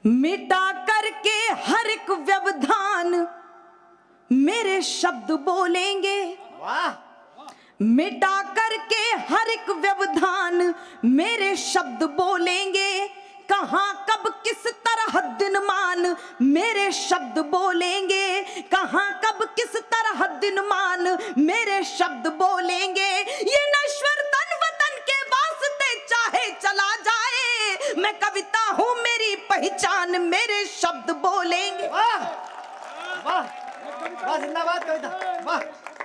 मिटा करके हर एक व्यवधान मेरे शब्द बोलेंगे। वाह, मिटा करके हर एक व्यवधान मेरे शब्द बोलेंगे। कहां कब किस तरह दिन मान मेरे शब्द बोलेंगे। कहां कब किस तरह दिन मान मेरे शब्द बोलेंगे। ये नश्वर तन वतन के वास्ते चाहे चला जाए, मैं कविता हूं मेरी पहचान मेरे शब्द बोलेंगे। वाह, वाह, वाह, जिंदाबाद कविता, वाह।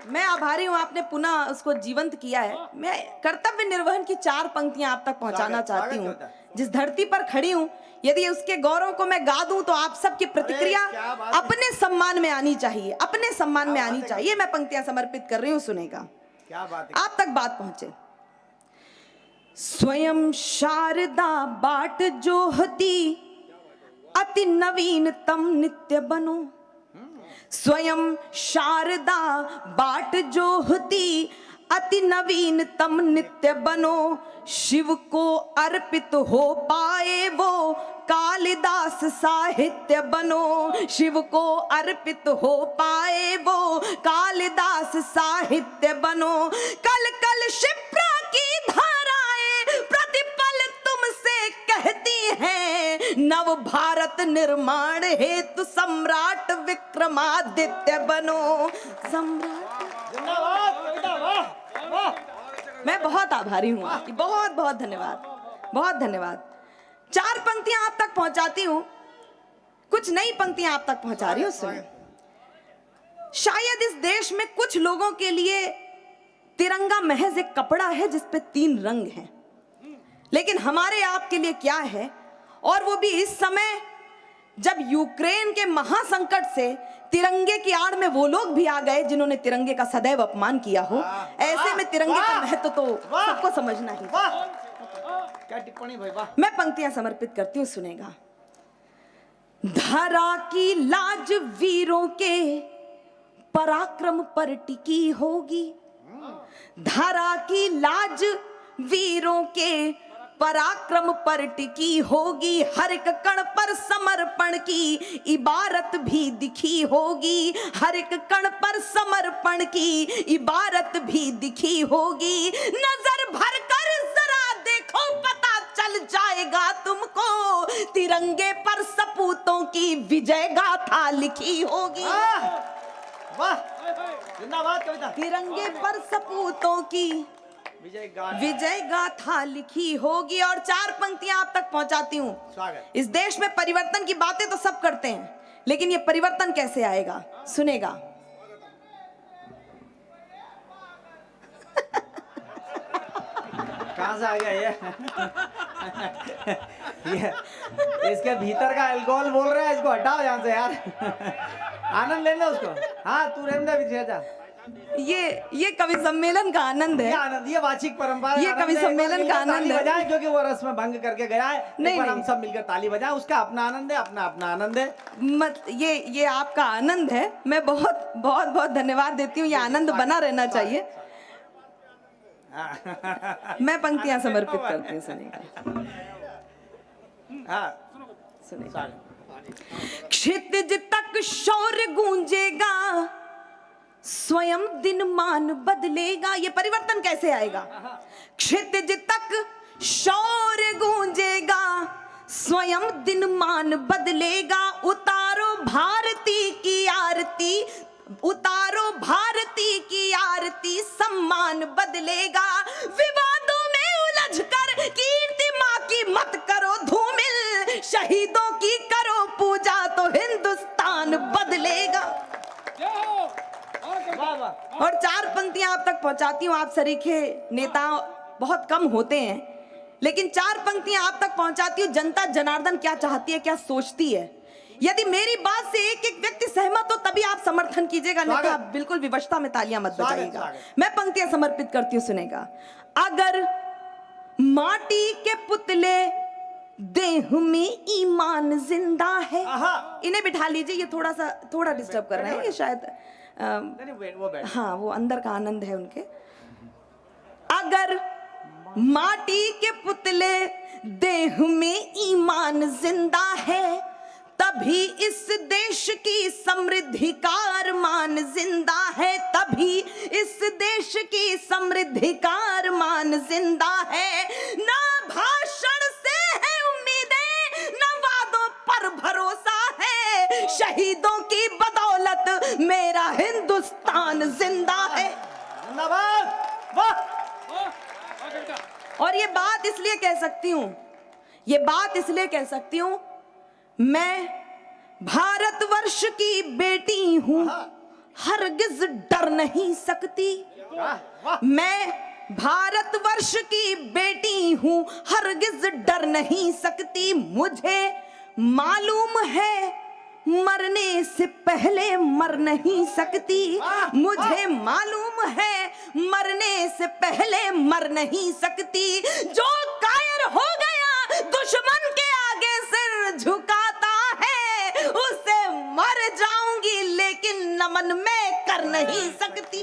मैं आभारी हूँ, आपने पुनः उसको जीवंत किया है। मैं कर्तव्य निर्वहन की 4 पंक्तियां आप तक पहुंचाना चाहती हूँ। जिस धरती पर खड़ी हूँ, यदि उसके गौरव को मैं गा दूं तो आप सबकी प्रतिक्रिया अपने सम्मान में आनी चाहिए, अपने सम्मान में आनी चाहिए। मैं पंक्तियां समर्पित कर रही हूँ, सुनेगा, क्या बात है। आप तक बात पहुंचे। स्वयं शारदा बाट जोहती अति नवीनतम नित्य बनो। स्वयं शारदा बाट जोहती अति नवीनतम नित्य बनो। शिव को अर्पित हो पाए वो कालिदास साहित्य बनो। शिव को अर्पित हो पाए वो कालिदास साहित्य बनो। कल कल क्षिप्रा की धाराएं प्रतिपल तुमसे कहती हैं, नव भारत निर्माण हेतु सम्राट विक्रमादित्य बनो। सम्राट, जिंदाबाद कविता, वाह, वाह। मैं बहुत आभारी हूँ आपकी, बहुत बहुत धन्यवाद, बहुत धन्यवाद। 4 पंक्तियां आप तक पहुंचाती हूँ, कुछ नई पंक्तियां आप तक पहुंचा रही हूँ, सुनिए। शायद इस देश में कुछ लोगों के लिए तिरंगा महज एक कपड़ा है जिस पे 3 रंग हैं, लेकिन हमारे आपके लिए क्या है, और वो भी इस समय जब यूक्रेन के महासंकट से तिरंगे की आड़ में वो लोग भी आ गए जिन्होंने तिरंगे का सदैव अपमान किया हो। ऐसे में तिरंगे का महत्व तो सबको समझना ही। क्या टिप्पणी भाई, वाह। मैं पंक्तियां समर्पित करती हूँ, सुनेगा। धरा की लाज वीरों के पराक्रम पर टिकी होगी। धरा की लाज वीरों के पराक्रम पर टिकी होगी। हर एक कण पर समर्पण की इबारत भी दिखी होगी। हर एक कण पर समर्पण की इबारत भी दिखी होगी। नजर भर कर जरा देखो, पता चल जाएगा तुमको, तिरंगे पर सपूतों की विजय गाथा लिखी होगी। वाह, जिंदाबाद कविता। तिरंगे पर सपूतों की विजय गाथा लिखी होगी। और 4 पंक्तियां आप तक पहुंचाती हूं। स्वागत। इस देश में परिवर्तन की बातें तो सब करते हैं, लेकिन ये परिवर्तन कैसे आएगा, सुनेगा। कहां से आ गया ये इसके भीतर का अल्कोहल बोल रहा है, इसको हटाओ यहां से यार। आनंद लेना उसको। हाँ, तू रहने दे, जा। ये कवि सम्मेलन का आनंद है। ये आनंद, ये वाचिक परंपरा, ये कवि सम्मेलन का आनंद है। बजाए क्योंकि वो रस्म भंग करके गया है। नहीं, हम सब मिलकर ताली बजाएं, उसका अपना आनंद है, अपना अपना आनंद है। मत ये आपका आनंद है। मैं बहुत बहुत बहुत धन्यवाद देती हूँ, ये आनंद बना रहना चाहिए। मैं पंक्तियां समर्पित करती हूँ, सुनेगा। क्षितिज तक शौर्य गूंजेगा, स्वयं दिनमान बदलेगा। ये परिवर्तन कैसे आएगा? क्षितिज तक शौर्य गूंजेगा, स्वयं दिनमान बदलेगा। उतारो भारती की आरती, उतारो भारती की आरती, सम्मान बदलेगा। विवादों में उलझकर कीर्ति मां की मत करो धूमिल, शहीदों की करो पूजा तो हिंदुस्तान बदलेगा। और 4 पंक्तियां आप तक पहुंचाती हूँ। आप सरीखे नेता बहुत कम होते हैं, लेकिन 4 पंक्तियां आप तक पहुंचाती हूँ। जनता जनार्दन क्या चाहती है, क्या सोचती है। यदि मेरी बात से एक एक व्यक्ति सहमत हो तभी आप समर्थन कीजिएगा, नहीं तो आप बिल्कुल विवशता में तालियां मत बजाइएगा। मैं पंक्तियां समर्पित करती हूँ, सुनेगा। अगर माटी के पुतले देह में ईमान जिंदा है। इन्हें बिठा लीजिए, ये थोड़ा डिस्टर्ब कर रहे हैं, ये शायद हाँ, वो अंदर का आनंद है उनके। अगर माटी के पुतले देह में ईमान जिंदा है, तभी इस देश की समृद्धि का अरमान जिंदा है, तभी इस देश की समृद्धि का अरमान जिंदा है। ना भाषण से है उम्मीदें, ना वादों पर भरोसा है, शहीदों की बदौलत मेरा हिंदुस्तान जिंदा है। और ये बात इसलिए कह सकती हूं, ये बात इसलिए कह सकती हूं, मैं भारतवर्ष की बेटी हूं, हरगिज डर नहीं सकती। मैं भारतवर्ष की बेटी हूं, हरगिज डर नहीं सकती। मुझे मालूम है मरने से पहले मर नहीं सकती। मुझे मालूम है मरने से पहले मर नहीं सकती। जो कायर हो गया दुश्मन के आगे सिर झुकाता है, उसे मर जाऊंगी लेकिन नमन मैं कर नहीं सकती।